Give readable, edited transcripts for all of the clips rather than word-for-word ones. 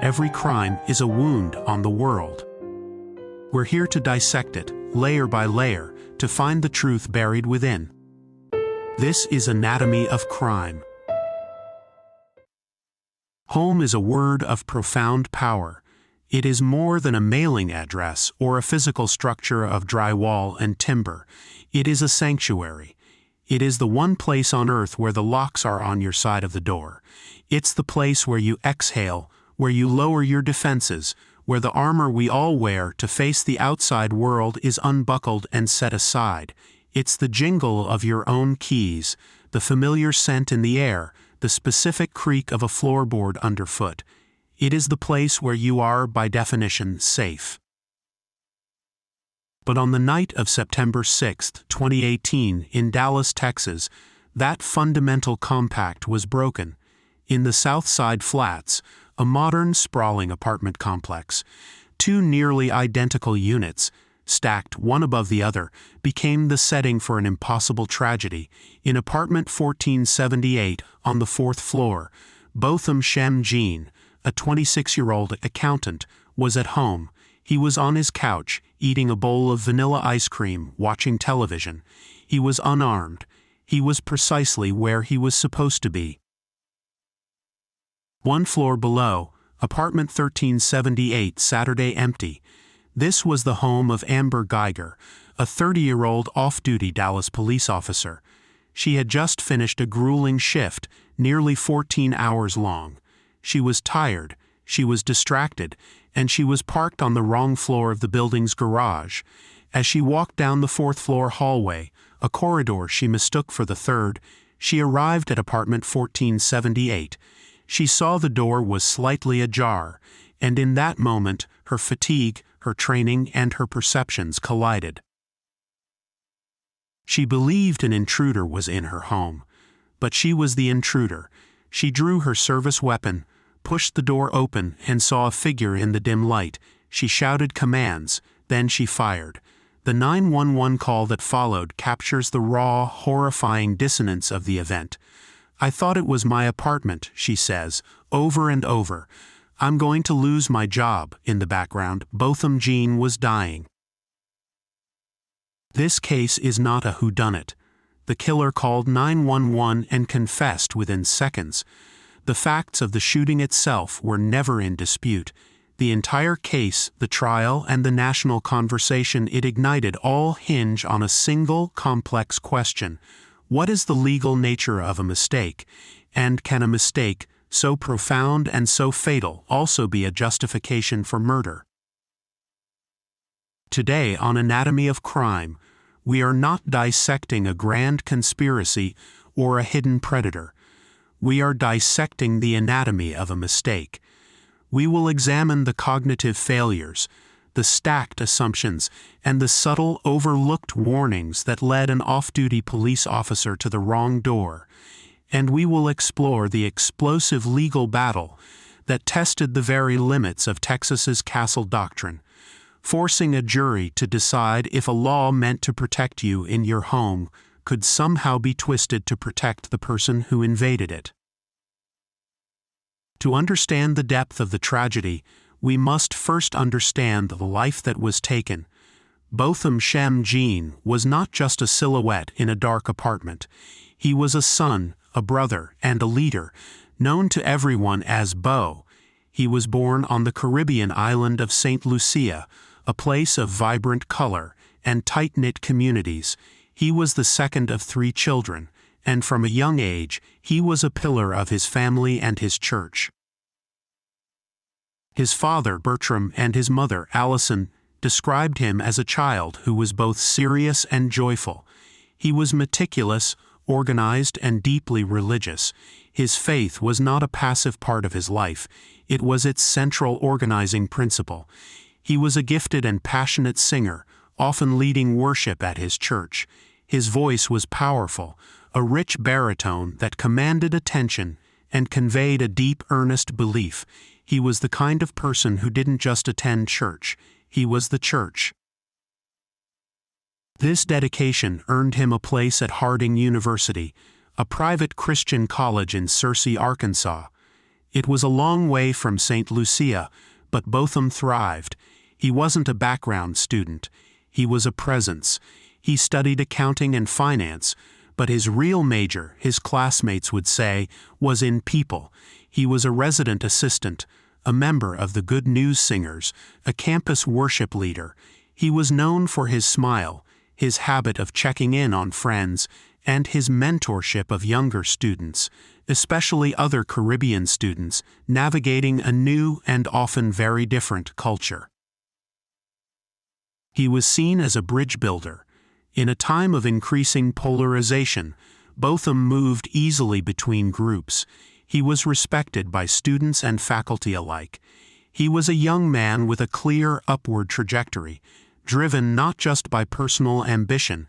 every crime is a wound on the world. We're here to dissect it, layer by layer, to find the truth buried within. This is Anatomy of Crime. Home is a word of profound power. It is more than a mailing address or a physical structure of drywall and timber. It is a sanctuary. It is the one place on earth where the locks are on your side of the door. It's the place where you exhale, where you lower your defenses, where the armor we all wear to face the outside world is unbuckled and set aside. It's the jingle of your own keys, the familiar scent in the air, the specific creak of a floorboard underfoot. It is the place where you are, by definition, safe. But on the night of September 6, 2018, in Dallas, Texas, that fundamental compact was broken. In the South Side Flats, a modern, sprawling apartment complex, two nearly identical units, stacked one above the other, became the setting for an impossible tragedy. In apartment 1478, on the 4th floor, Botham Jean, a 26-year-old accountant, was at home. He was on his couch, eating a bowl of vanilla ice cream, watching television. He was unarmed. He was precisely where he was supposed to be. One floor below, apartment 1378, Saturday, empty. This was the home of Amber Guyger, a 30-year-old off-duty Dallas police officer. She had just finished a grueling shift, nearly 14 hours long. She was tired, she was distracted, and she was parked on the wrong floor of the building's garage. As she walked down the 4th-floor hallway, a corridor she mistook for the 3rd, she arrived at apartment 1478. She saw the door was slightly ajar, and in that moment, her fatigue, her training, and her perceptions collided. She believed an intruder was in her home, but she was the intruder. She drew her service weapon, pushed the door open, and saw a figure in the dim light. She shouted commands, then she fired. The 911 call that followed captures the raw, horrifying dissonance of the event. "I thought it was my apartment," she says, over and over. "I'm going to lose my job." In the background, Botham Jean was dying. This case is not a whodunit. The killer called 911 and confessed within seconds. The facts of the shooting itself were never in dispute. The entire case, the trial, and the national conversation it ignited all hinge on a single, complex question. What is the legal nature of a mistake? And can a mistake, so profound and so fatal, also be a justification for murder? Today on Anatomy of Crime, we are not dissecting a grand conspiracy or a hidden predator. We are dissecting the anatomy of a mistake. We will examine the cognitive failures, the stacked assumptions, and the subtle, overlooked warnings that led an off-duty police officer to the wrong door. And we will explore the explosive legal battle that tested the very limits of Texas's Castle Doctrine, forcing a jury to decide if a law meant to protect you in your home could somehow be twisted to protect the person who invaded it. To understand the depth of the tragedy, we must first understand the life that was taken. Botham Jean was not just a silhouette in a dark apartment. He was a son, a brother, and a leader, known to everyone as Bo. He was born on the Caribbean island of St. Lucia, a place of vibrant color and tight-knit communities. He was the second of 3 children, and from a young age, he was a pillar of his family and his church. His father, Bertram, and his mother, Allison, described him as a child who was both serious and joyful. He was meticulous, organized, and deeply religious. His faith was not a passive part of his life. It was its central organizing principle. He was a gifted and passionate singer, often leading worship at his church. His voice was powerful, a rich baritone that commanded attention and conveyed a deep, earnest belief. He was the kind of person who didn't just attend church, he was the church. This dedication earned him a place at Harding University, a private Christian college in Searcy, Arkansas. It was a long way from St. Lucia, but Botham thrived. He wasn't a background student. He was a presence. He studied accounting and finance, but his real major, his classmates would say, was in people. He was a resident assistant, a member of the Good News Singers, a campus worship leader. He was known for his smile, his habit of checking in on friends, and his mentorship of younger students, especially other Caribbean students, navigating a new and often very different culture. He was seen as a bridge builder. In a time of increasing polarization, Botham moved easily between groups. He was respected by students and faculty alike. He was a young man with a clear upward trajectory, driven not just by personal ambition,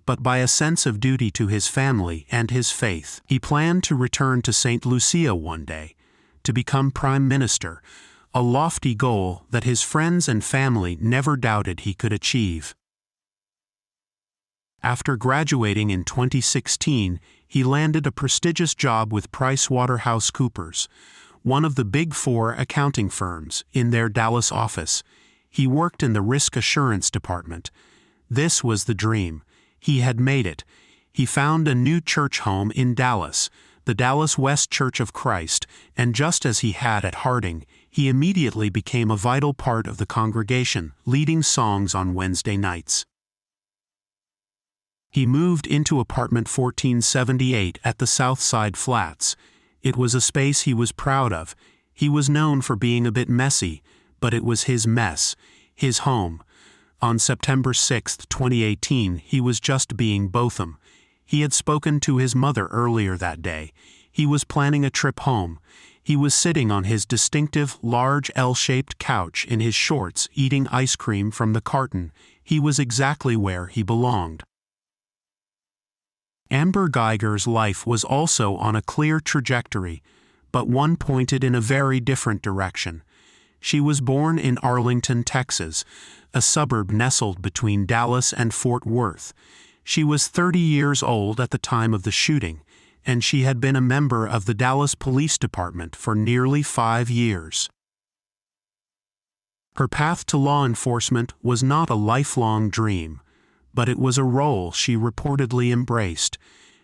but by a sense of duty to his family and his faith. He planned to return to St. Lucia one day, to become Prime Minister, a lofty goal that his friends and family never doubted he could achieve. After graduating in 2016, he landed a prestigious job with PricewaterhouseCoopers, one of the Big Four accounting firms, in their Dallas office. He worked in the risk assurance department. This was the dream. He had made it. He found a new church home in Dallas, the Dallas West Church of Christ, and just as he had at Harding, he immediately became a vital part of the congregation, leading songs on Wednesday nights. He moved into apartment 1478 at the Southside Flats. It was a space he was proud of. He was known for being a bit messy, but it was his mess, his home. On September 6, 2018, he was just being Botham. He had spoken to his mother earlier that day. He was planning a trip home. He was sitting on his distinctive, large L-shaped couch in his shorts, eating ice cream from the carton. He was exactly where he belonged. Amber Guyger's life was also on a clear trajectory, but one pointed in a very different direction. She was born in Arlington, Texas, a suburb nestled between Dallas and Fort Worth. She was 30 years old at the time of the shooting, and she had been a member of the Dallas Police Department for nearly 5 years. Her path to law enforcement was not a lifelong dream, but it was a role she reportedly embraced.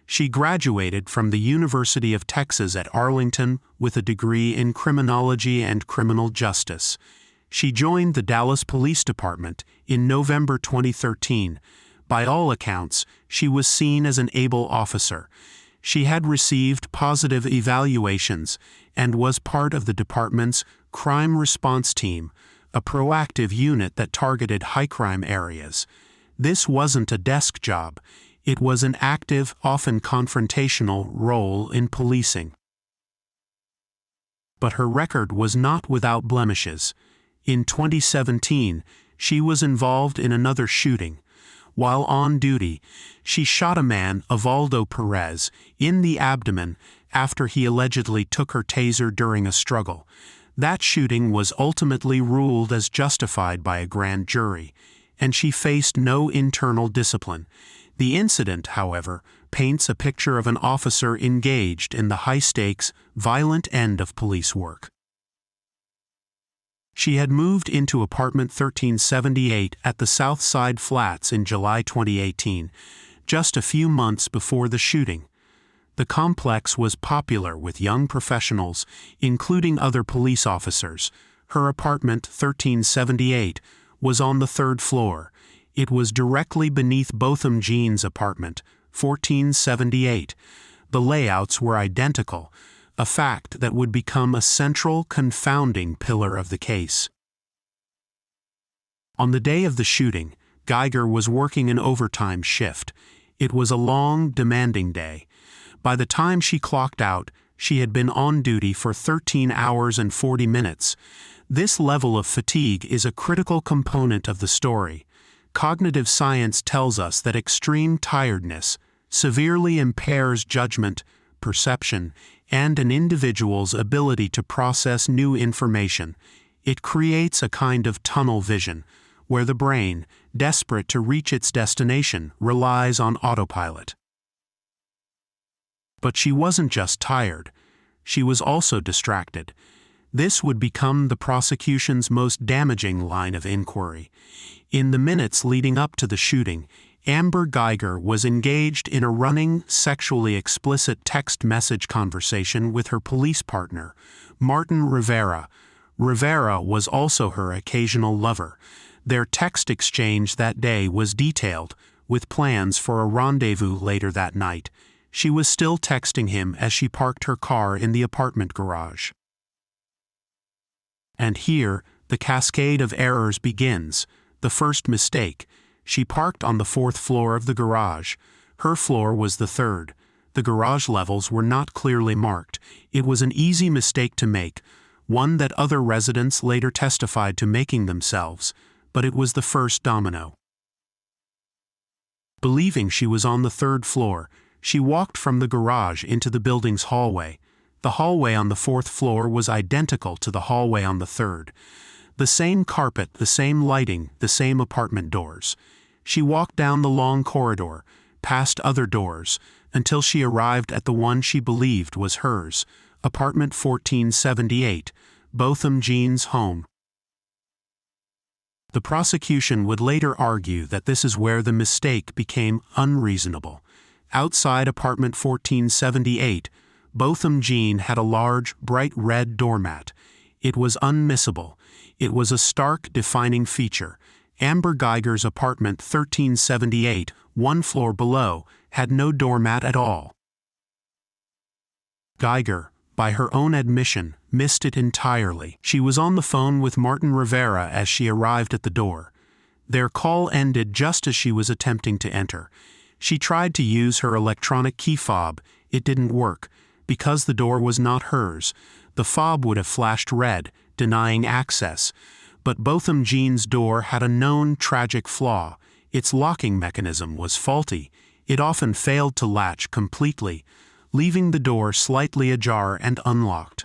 She graduated from the University of Texas at Arlington with a degree in criminology and criminal justice. She joined the Dallas Police Department in November 2013. By all accounts, she was seen as an able officer. She had received positive evaluations and was part of the department's crime response team, a proactive unit that targeted high-crime areas. This wasn't a desk job. It was an active, often confrontational role in policing. But her record was not without blemishes. In 2017, she was involved in another shooting. While on duty, she shot a man, Uvaldo Perez, in the abdomen after he allegedly took her taser during a struggle. That shooting was ultimately ruled as justified by a grand jury, and she faced no internal discipline. The incident, however, paints a picture of an officer engaged in the high-stakes, violent end of police work. She had moved into apartment 1378 at the Southside Flats in July 2018, just a few months before the shooting. The complex was popular with young professionals, including other police officers. Her apartment, 1378, was on the 3rd floor. It was directly beneath Botham Jean's apartment, 1478. The layouts were identical, a fact that would become a central, confounding pillar of the case. On the day of the shooting, Guyger was working an overtime shift. It was a long, demanding day. By the time she clocked out, she had been on duty for 13 hours and 40 minutes. This level of fatigue is a critical component of the story. Cognitive science tells us that extreme tiredness severely impairs judgment, perception, and an individual's ability to process new information. It creates a kind of tunnel vision, where the brain, desperate to reach its destination, relies on autopilot. But she wasn't just tired. She was also distracted. This would become the prosecution's most damaging line of inquiry. In the minutes leading up to the shooting, Amber Guyger was engaged in a running, sexually explicit text message conversation with her police partner, Martin Rivera. Rivera was also her occasional lover. Their text exchange that day was detailed, with plans for a rendezvous later that night. She was still texting him as she parked her car in the apartment garage. And here, the cascade of errors begins. The first mistake. She parked on the 4th floor of the garage. Her floor was the 3rd. The garage levels were not clearly marked. It was an easy mistake to make, one that other residents later testified to making themselves, but it was the first domino. Believing she was on the 3rd floor, she walked from the garage into the building's hallway. The hallway on the 4th floor was identical to the hallway on the 3rd. The same carpet, the same lighting, the same apartment doors. She walked down the long corridor, past other doors, until she arrived at the one she believed was hers, apartment 1478, Botham Jean's home. The prosecution would later argue that this is where the mistake became unreasonable. Outside apartment 1478, Botham Jean had a large, bright red doormat. It was unmissable. It was a stark, defining feature. Amber Guyger's apartment 1378, one floor below, had no doormat at all. Guyger, by her own admission, missed it entirely. She was on the phone with Martin Rivera as she arrived at the door. Their call ended just as she was attempting to enter. She tried to use her electronic key fob. It didn't work. Because the door was not hers, the fob would have flashed red, denying access. But Botham Jean's door had a known tragic flaw. Its locking mechanism was faulty. It often failed to latch completely, leaving the door slightly ajar and unlocked.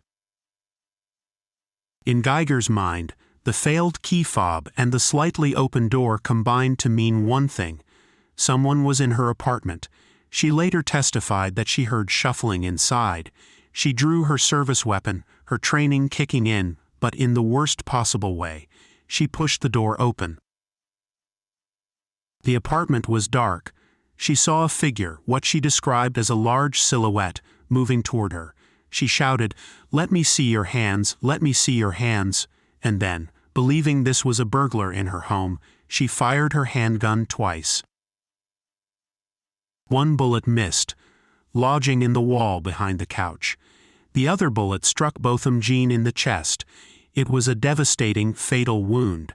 In Guyger's mind, the failed key fob and the slightly open door combined to mean one thing: someone was in her apartment. She later testified that she heard shuffling inside. She drew her service weapon, her training kicking in, but in the worst possible way. She pushed the door open. The apartment was dark. She saw a figure, what she described as a large silhouette, moving toward her. She shouted, "Let me see your hands, let me see your hands," and then, believing this was a burglar in her home, she fired her handgun twice. One bullet missed, lodging in the wall behind the couch. The other bullet struck Botham Jean in the chest. It was a devastating, fatal wound.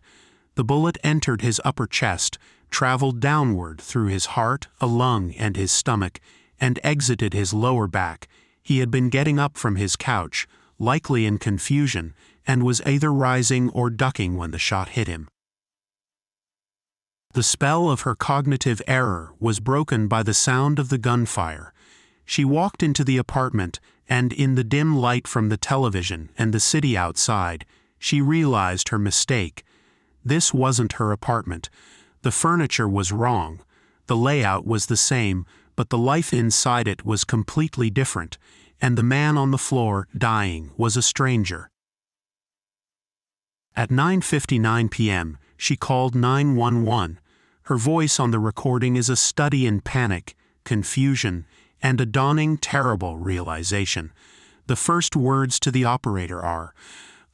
The bullet entered his upper chest, traveled downward through his heart, a lung, and his stomach, and exited his lower back. He had been getting up from his couch, likely in confusion, and was either rising or ducking when the shot hit him. The spell of her cognitive error was broken by the sound of the gunfire. She walked into the apartment, and in the dim light from the television and the city outside, she realized her mistake. This wasn't her apartment. The furniture was wrong. The layout was the same, but the life inside it was completely different, and the man on the floor, dying, was a stranger. At 9:59 p.m., she called 911. Her voice on the recording is a study in panic, confusion, and a dawning terrible realization. The first words to the operator are,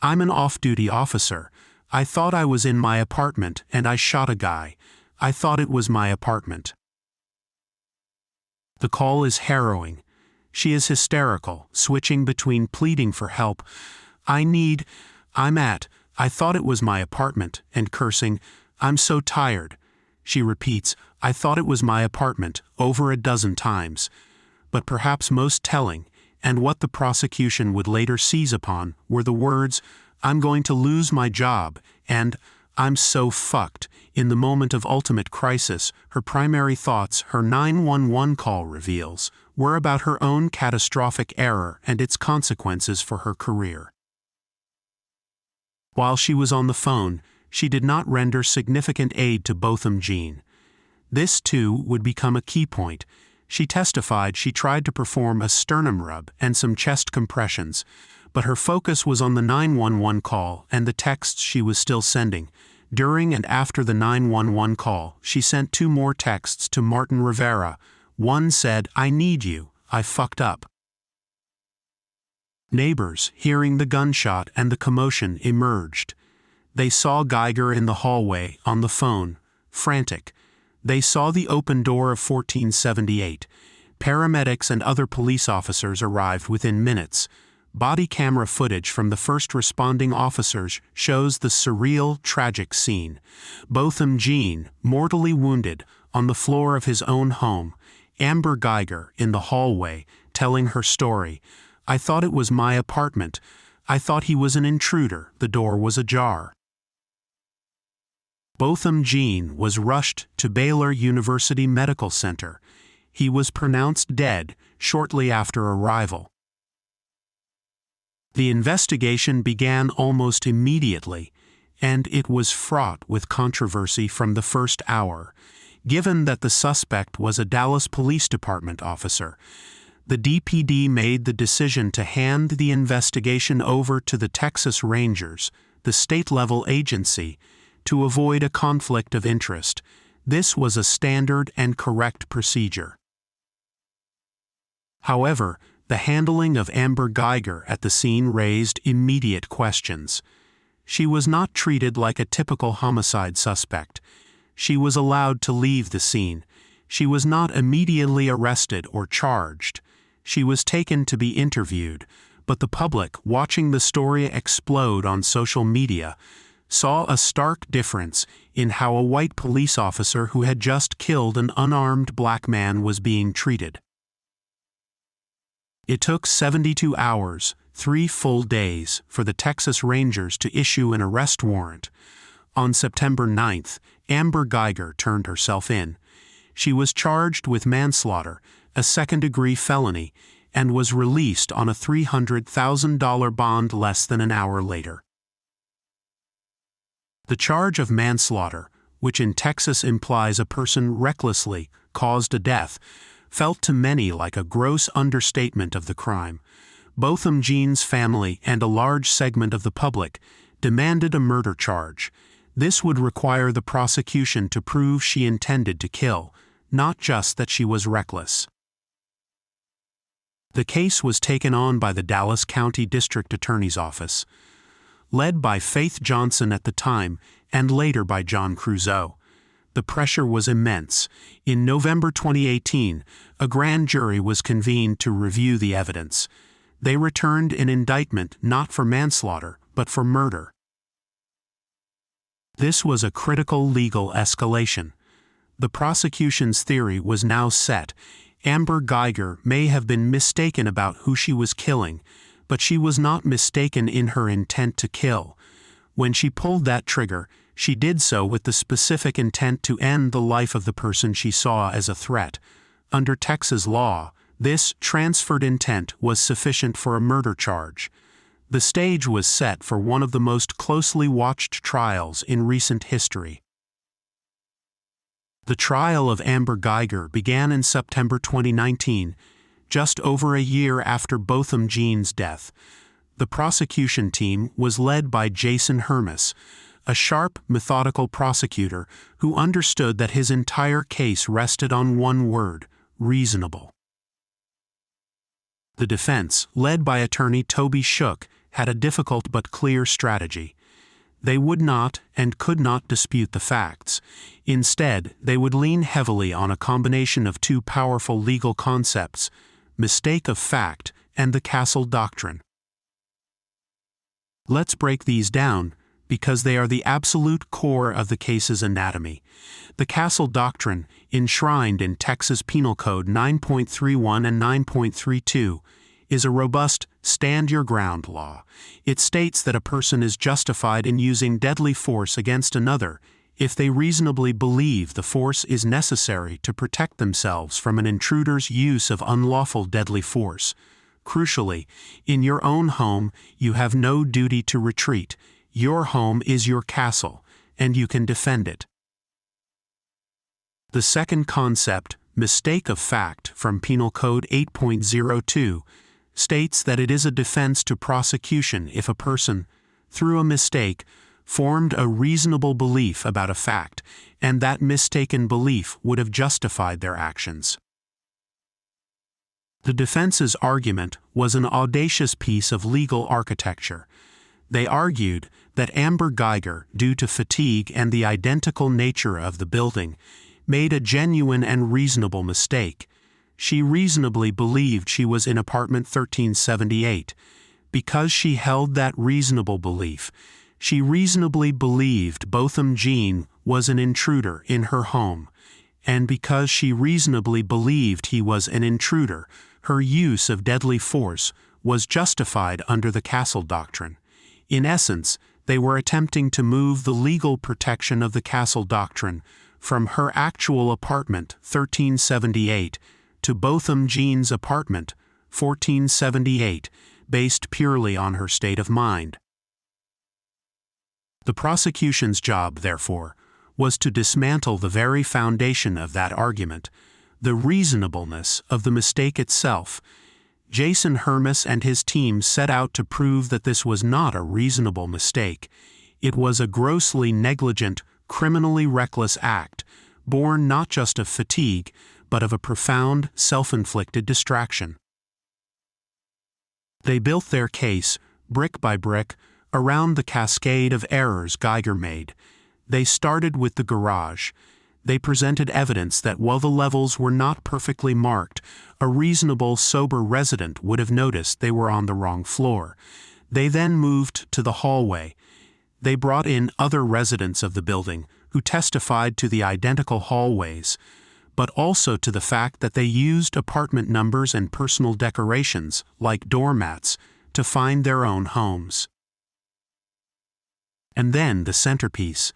"I'm an off-duty officer. I thought I was in my apartment and I shot a guy. I thought it was my apartment." The call is harrowing. She is hysterical, switching between pleading for help, I thought it was my apartment, and cursing, "I'm so tired." She repeats, "I thought it was my apartment," over a dozen times. But perhaps most telling, and what the prosecution would later seize upon, were the words, "I'm going to lose my job," and "I'm so fucked." In the moment of ultimate crisis, her primary thoughts, her 911 call reveals, were about her own catastrophic error and its consequences for her career. While she was on the phone, she did not render significant aid to Botham Jean. This, too, would become a key point. She testified she tried to perform a sternum rub and some chest compressions, but her focus was on the 911 call and the texts she was still sending. During and after the 911 call, she sent 2 more texts to Martin Rivera. One said, "I need you, I fucked up." Neighbors, hearing the gunshot and the commotion, emerged. They saw Guyger in the hallway, on the phone, frantic. They saw the open door of 1478. Paramedics and other police officers arrived within minutes. Body camera footage from the first responding officers shows the surreal, tragic scene. Botham Jean, mortally wounded, on the floor of his own home. Amber Guyger, in the hallway, telling her story. "I thought it was my apartment. I thought he was an intruder. The door was ajar." Botham Jean was rushed to Baylor University Medical Center. He was pronounced dead shortly after arrival. The investigation began almost immediately, and it was fraught with controversy from the first hour. Given that the suspect was a Dallas Police Department officer, the DPD made the decision to hand the investigation over to the Texas Rangers, the state-level agency, to avoid a conflict of interest. This was a standard and correct procedure. However, the handling of Amber Guyger at the scene raised immediate questions. She was not treated like a typical homicide suspect. She was allowed to leave the scene. She was not immediately arrested or charged. She was taken to be interviewed, but the public, watching the story explode on social media, saw a stark difference in how a white police officer who had just killed an unarmed black man was being treated. It took 72 hours, 3 full days, for the Texas Rangers to issue an arrest warrant. On September 9th, Amber Guyger turned herself in. She was charged with manslaughter, a second-degree felony, and was released on a $300,000 bond less than an hour later. The charge of manslaughter, which in Texas implies a person recklessly caused a death, felt to many like a gross understatement of the crime. Botham Jean's family and a large segment of the public demanded a murder charge. This would require the prosecution to prove she intended to kill, not just that she was reckless. The case was taken on by the Dallas County District Attorney's Office, led by Faith Johnson at the time and later by John Creuzot. The pressure was immense. In November 2018, a grand jury was convened to review the evidence. They returned an indictment not for manslaughter, but for murder. This was a critical legal escalation. The prosecution's theory was now set. Amber Guyger may have been mistaken about who she was killing, but she was not mistaken in her intent to kill. When she pulled that trigger, she did so with the specific intent to end the life of the person she saw as a threat. Under Texas law, this transferred intent was sufficient for a murder charge. The stage was set for one of the most closely watched trials in recent history. The trial of Amber Guyger began in September 2019, just over a year after Botham Jean's death. The prosecution team was led by Jason Hermes, a sharp, methodical prosecutor who understood that his entire case rested on one word: reasonable. The defense, led by attorney Toby Shook, had a difficult but clear strategy. They would not and could not dispute the facts. Instead, they would lean heavily on a combination of two powerful legal concepts: mistake of fact and the Castle Doctrine. Let's break these down, because they are the absolute core of the case's anatomy. The Castle Doctrine, enshrined in Texas Penal Code 9.31 and 9.32, is a robust stand-your-ground law. It states that a person is justified in using deadly force against another if they reasonably believe the force is necessary to protect themselves from an intruder's use of unlawful deadly force. Crucially, in your own home, you have no duty to retreat. Your home is your castle, and you can defend it. The second concept, Mistake of Fact from Penal Code 8.02 states that it is a defense to prosecution if a person, through a mistake, formed a reasonable belief about a fact, and that mistaken belief would have justified their actions. The defense's argument was an audacious piece of legal architecture. They argued that Amber Guyger, due to fatigue and the identical nature of the building, made a genuine and reasonable mistake. She reasonably believed she was in apartment 1378. Because she held that reasonable belief, she reasonably believed Botham Jean was an intruder in her home, and because she reasonably believed he was an intruder, her use of deadly force was justified under the Castle Doctrine. In essence, they were attempting to move the legal protection of the Castle Doctrine from her actual apartment 1378 to Botham Jean's apartment 1478, based purely on her state of mind. The prosecution's job, therefore, was to dismantle the very foundation of that argument, the reasonableness of the mistake itself. Jason Hermes and his team set out to prove that this was not a reasonable mistake. It was a grossly negligent, criminally reckless act, born not just of fatigue, but of a profound, self-inflicted distraction. They built their case, brick by brick, around the cascade of errors Guyger made. They started with the garage. They presented evidence that while the levels were not perfectly marked, a reasonable, sober resident would have noticed they were on the wrong floor. They then moved to the hallway. They brought in other residents of the building who testified to the identical hallways, but also to the fact that they used apartment numbers and personal decorations, like doormats, to find their own homes. And then the centerpiece,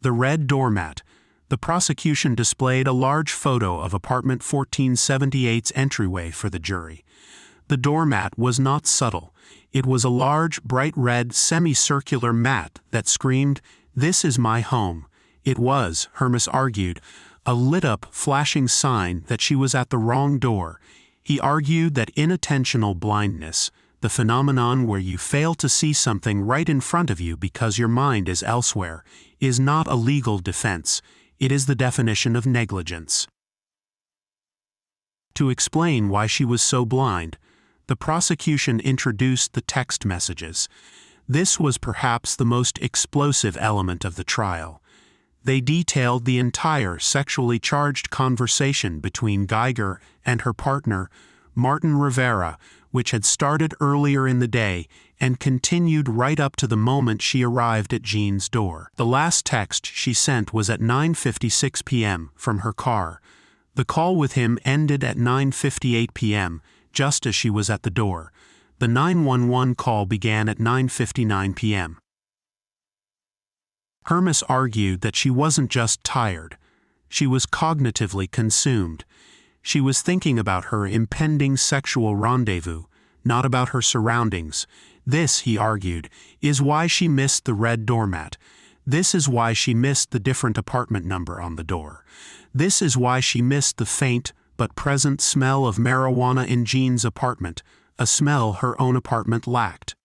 the red doormat. The prosecution displayed a large photo of apartment 1478's entryway for the jury. The doormat was not subtle. It was a large, bright red, semicircular mat that screamed, "This is my home." It was, Hermes argued, a lit-up, flashing sign that she was at the wrong door. He argued that inattentional blindness, the phenomenon where you fail to see something right in front of you because your mind is elsewhere, is not a legal defense. It is the definition of negligence. To explain why she was so blind, the prosecution introduced the text messages. This was perhaps the most explosive element of the trial. They detailed the entire sexually charged conversation between Guyger and her partner, Martin Rivera, which had started earlier in the day and continued right up to the moment she arrived at Jean's door. The last text she sent was at 9:56 p.m. from her car. The call with him ended at 9:58 p.m., just as she was at the door. The 911 call began at 9:59 p.m. Hermes argued that she wasn't just tired. She was cognitively consumed. She was thinking about her impending sexual rendezvous, not about her surroundings. This, he argued, is why she missed the red doormat. This is why she missed the different apartment number on the door. This is why she missed the faint but present smell of marijuana in Jean's apartment, a smell her own apartment lacked.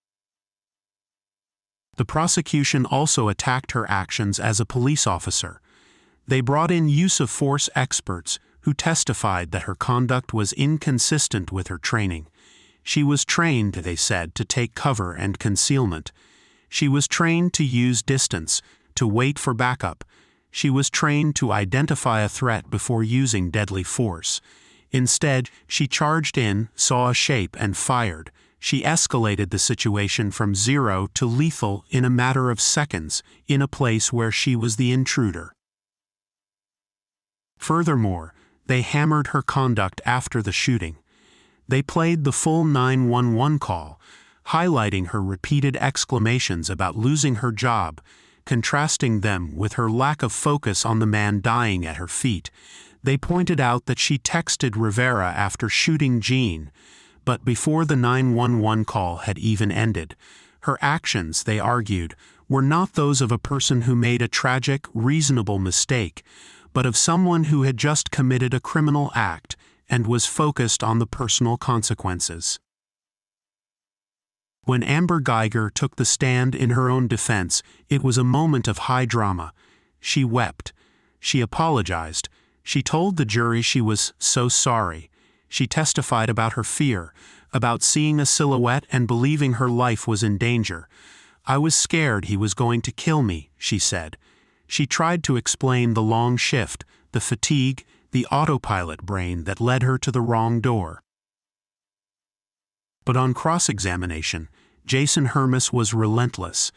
The prosecution also attacked her actions as a police officer. They brought in use-of-force experts who testified that her conduct was inconsistent with her training. She was trained, they said, to take cover and concealment. She was trained to use distance, to wait for backup. She was trained to identify a threat before using deadly force. Instead, she charged in, saw a shape, and fired. She escalated the situation from zero to lethal in a matter of seconds, in a place where she was the intruder. Furthermore, they hammered her conduct after the shooting. They played the full 911 call, highlighting her repeated exclamations about losing her job, contrasting them with her lack of focus on the man dying at her feet. They pointed out that she texted Rivera after shooting Jean, but before the 911 call had even ended. Her actions, they argued, were not those of a person who made a tragic, reasonable mistake, but of someone who had just committed a criminal act and was focused on the personal consequences. When Amber Guyger took the stand in her own defense, it was a moment of high drama. She wept. She apologized. She told the jury she was so sorry. She testified about her fear, about seeing a silhouette and believing her life was in danger. "I was scared he was going to kill me," she said. She tried to explain the long shift, the fatigue, the autopilot brain that led her to the wrong door. But on cross-examination, Jason Hermes was relentless.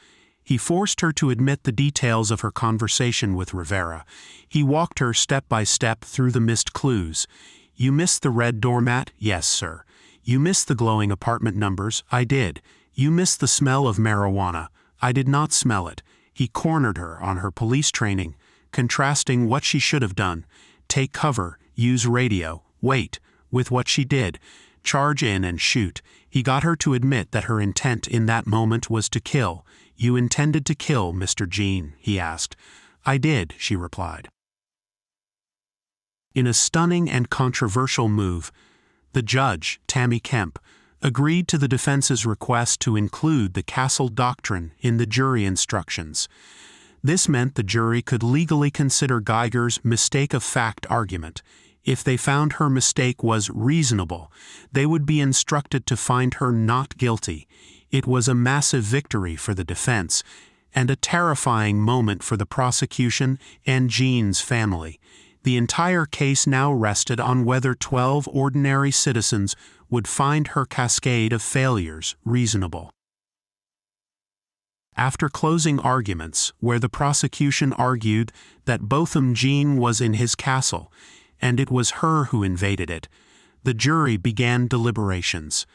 He forced her to admit the details of her conversation with Rivera. He walked her step by step through the missed clues. "You missed the red doormat?" "Yes, sir." "You missed the glowing apartment numbers?" "I did." "You missed the smell of marijuana?" "I did not smell it." He cornered her on her police training, contrasting what she should have done: take cover, use radio, wait, with what she did: charge in and shoot. He got her to admit that her intent in that moment was to kill. "You intended to kill, Mr. Jean?" he asked. "I did," she replied. In a stunning and controversial move, the judge, Tammy Kemp, agreed to the defense's request to include the Castle Doctrine in the jury instructions. This meant the jury could legally consider Guyger's mistake of fact argument. If they found her mistake was reasonable, they would be instructed to find her not guilty. It was a massive victory for the defense, and a terrifying moment for the prosecution and Jean's family. The entire case now rested on whether 12 ordinary citizens would find her cascade of failures reasonable. After closing arguments, where the prosecution argued that Botham Jean was in his castle, and it was her who invaded it, the jury began deliberations.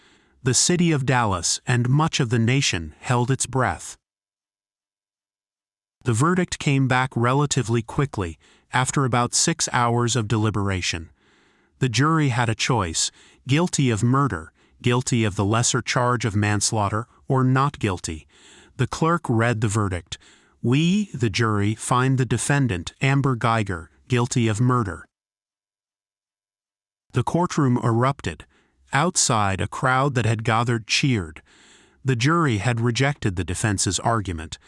The city of Dallas and much of the nation held its breath. The verdict came back relatively quickly, after about 6 hours of deliberation. The jury had a choice: guilty of murder, guilty of the lesser charge of manslaughter, or not guilty. The clerk read the verdict. "We, the jury, find the defendant, Amber Guyger, guilty of murder." The courtroom erupted. Outside, a crowd that had gathered cheered. The jury had rejected the defense's argument.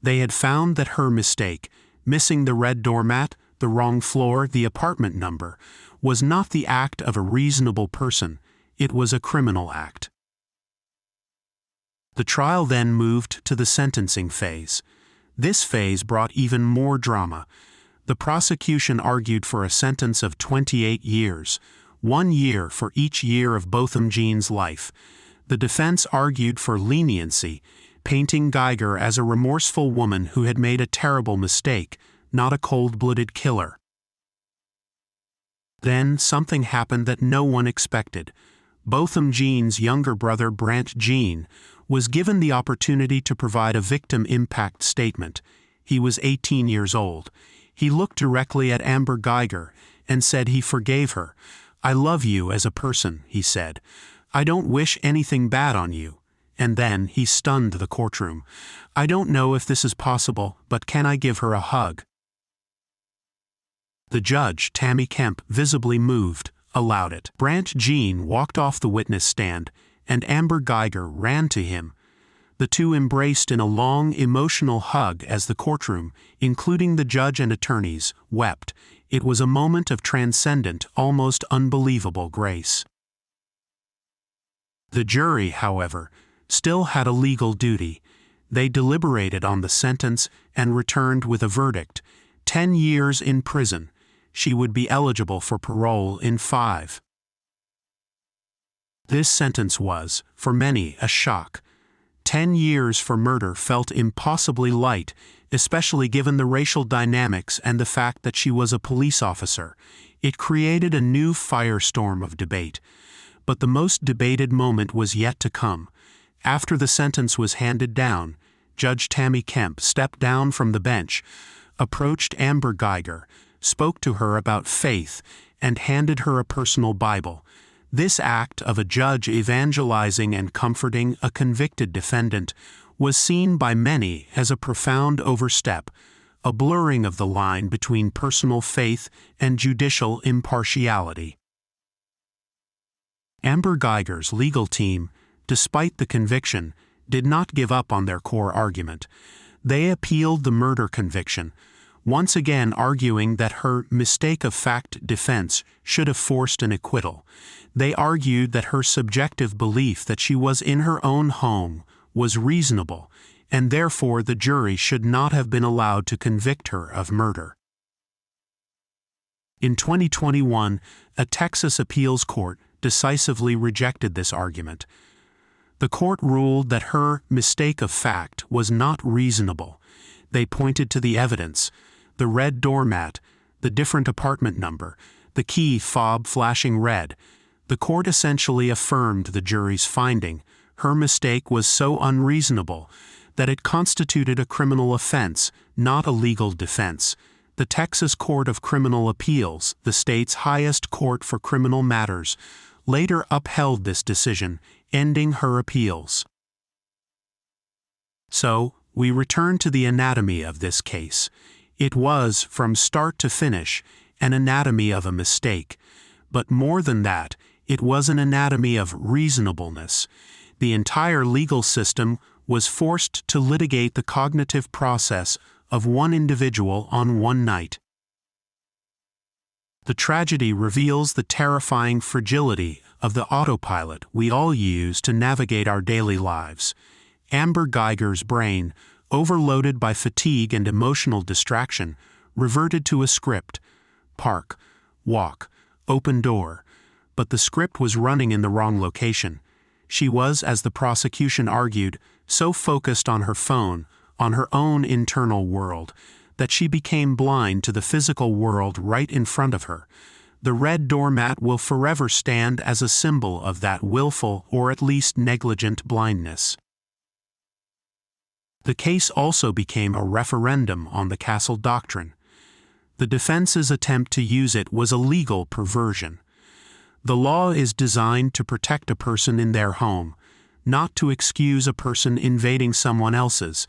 They had found that her mistake, missing the red doormat, the wrong floor, the apartment number, was not the act of a reasonable person. It was a criminal act. The trial then moved to the sentencing phase. This phase brought even more drama. The prosecution argued for a sentence of 28 years, 1 year for each year of Botham Jean's life. The defense argued for leniency, painting Guyger as a remorseful woman who had made a terrible mistake, not a cold-blooded killer. Then something happened that no one expected. Botham Jean's younger brother, Botham Jean, was given the opportunity to provide a victim impact statement. He was 18 years old. He looked directly at Amber Guyger and said he forgave her. "I love you as a person," he said. "I don't wish anything bad on you." And then he stunned the courtroom. "I don't know if this is possible, but can I give her a hug?" The judge, Tammy Kemp, visibly moved, allowed it. Botham Jean walked off the witness stand, and Amber Guyger ran to him. The two embraced in a long, emotional hug as the courtroom, including the judge and attorneys, wept. It was a moment of transcendent, almost unbelievable grace. The jury, however, still had a legal duty. They deliberated on the sentence and returned with a verdict: 10 years in prison. She would be eligible for parole in 5. This sentence was, for many, a shock. 10 years for murder felt impossibly light, especially given the racial dynamics and the fact that she was a police officer. It created a new firestorm of debate. But the most debated moment was yet to come. After the sentence was handed down, Judge Tammy Kemp stepped down from the bench, approached Amber Guyger, spoke to her about faith, and handed her a personal Bible. This act of a judge evangelizing and comforting a convicted defendant was seen by many as a profound overstep, a blurring of the line between personal faith and judicial impartiality. Amber Guyger's legal team, despite the conviction, did not give up on their core argument. They appealed the murder conviction, once again arguing that her mistake of fact defense should have forced an acquittal. They argued that her subjective belief that she was in her own home was reasonable, and therefore the jury should not have been allowed to convict her of murder. In 2021, a Texas appeals court decisively rejected this argument. The court ruled that her mistake of fact was not reasonable. They pointed to the evidence: the red doormat, the different apartment number, the key fob flashing red. The court essentially affirmed the jury's finding. Her mistake was so unreasonable that it constituted a criminal offense, not a legal defense. The Texas Court of Criminal Appeals, the state's highest court for criminal matters, later upheld this decision, ending her appeals. So, we return to the anatomy of this case. It was, from start to finish, an anatomy of a mistake. But more than that, it was an anatomy of reasonableness. The entire legal system was forced to litigate the cognitive process of one individual on one night. The tragedy reveals the terrifying fragility of the autopilot we all use to navigate our daily lives. Amber Guyger's brain, overloaded by fatigue and emotional distraction, reverted to a script: park, walk, open door. But the script was running in the wrong location. She was, as the prosecution argued, so focused on her phone, on her own internal world, that she became blind to the physical world right in front of her. The red doormat will forever stand as a symbol of that willful or at least negligent blindness. The case also became a referendum on the Castle Doctrine. The defense's attempt to use it was a legal perversion. The law is designed to protect a person in their home, not to excuse a person invading someone else's.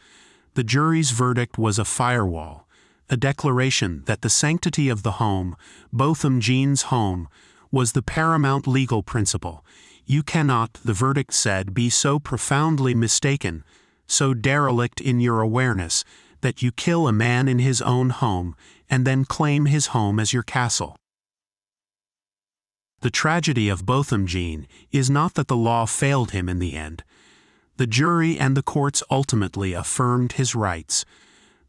The jury's verdict was a firewall, a declaration that the sanctity of the home, Botham Jean's home, was the paramount legal principle. You cannot, the verdict said, be so profoundly mistaken, so derelict in your awareness, that you kill a man in his own home and then claim his home as your castle. The tragedy of Botham Jean is not that the law failed him in the end. The jury and the courts ultimately affirmed his rights.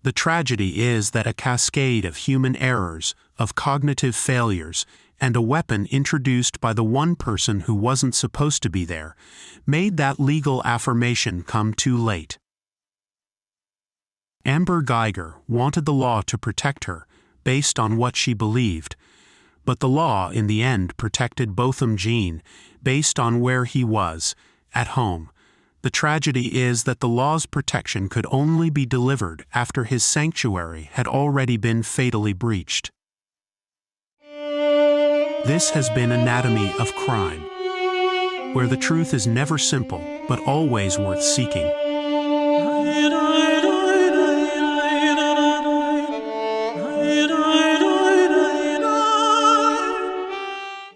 The tragedy is that a cascade of human errors, of cognitive failures, and a weapon introduced by the one person who wasn't supposed to be there, made that legal affirmation come too late. Amber Guyger wanted the law to protect her, based on what she believed. But the law, in the end, protected Botham Jean, based on where he was, at home. The tragedy is that the law's protection could only be delivered after his sanctuary had already been fatally breached. This has been Anatomy of Crime, where the truth is never simple, but always worth seeking.